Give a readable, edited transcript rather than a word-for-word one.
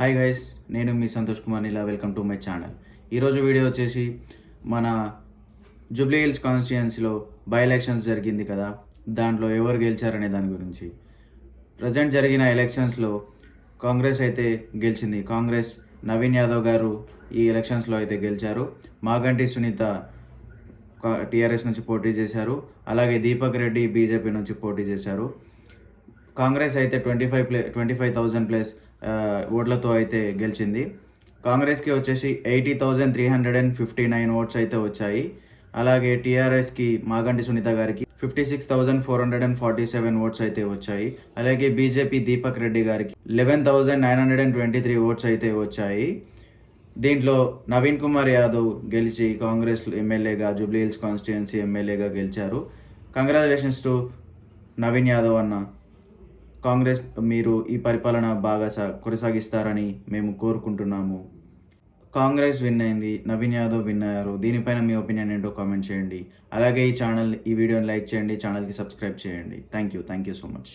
Hi guys, నేను మీ Santosh Kumar Neela. Welcome to my channel. ఈరోజు వీడియో వచ్చేసి మన జూబ్లీ హిల్స్ కాన్స్టిట్యుయెన్సీలో బై ఎలక్షన్స్ జరిగింది కదా, దాంట్లో ఎవరు గెలిచారనే దాని గురించి. ప్రజెంట్ జరిగిన ఎలక్షన్స్లో కాంగ్రెస్ అయితే గెలిచింది. కాంగ్రెస్ నవీన్ యాదవ్ గారు ఈ ఎలక్షన్స్లో అయితే గెలిచారు. మాగంటి సునీత టీఆర్ఎస్ నుంచి పోటీ చేశారు. అలాగే దీపక్ రెడ్డి బీజేపీ నుంచి పోటీ చేశారు. కాంగ్రెస్ అయితే 25,000 ప్లస్ ఓట్లతో అయితే గెలిచింది. కాంగ్రెస్కి వచ్చేసి 80,359 ఓట్స్ అయితే వచ్చాయి. అలాగే టీఆర్ఎస్కి మాగంటి సునీత గారికి 56,447 ఓట్స్ అయితే వచ్చాయి. అలాగే బీజేపీ దీపక్ రెడ్డి గారికి 11,923 ఓట్స్ అయితే వచ్చాయి. దీంట్లో నవీన్ కుమార్ యాదవ్ గెలిచి కాంగ్రెస్ ఎమ్మెల్యేగా జూబ్లీ హిల్స్ కాన్స్టిట్యుయెన్సీ ఎమ్మెల్యేగా గెలిచారు. కంగ్రాచులేషన్స్ టు నవీన్ యాదవ్ అన్న. కాంగ్రెస్ మీరు ఈ పరిపాలన బాగా కొనసాగిస్తారని మేము కోరుకుంటున్నాము. కాంగ్రెస్ విన్ అయింది, నవీన్ యాదవ్ విన్ అయ్యారు. దీనిపైన మీ ఒపీనియన్ ఏంటో కామెంట్ చేయండి. అలాగే ఈ వీడియోని లైక్ చేయండి, ఛానల్కి సబ్స్క్రైబ్ చేయండి. Thank you so much.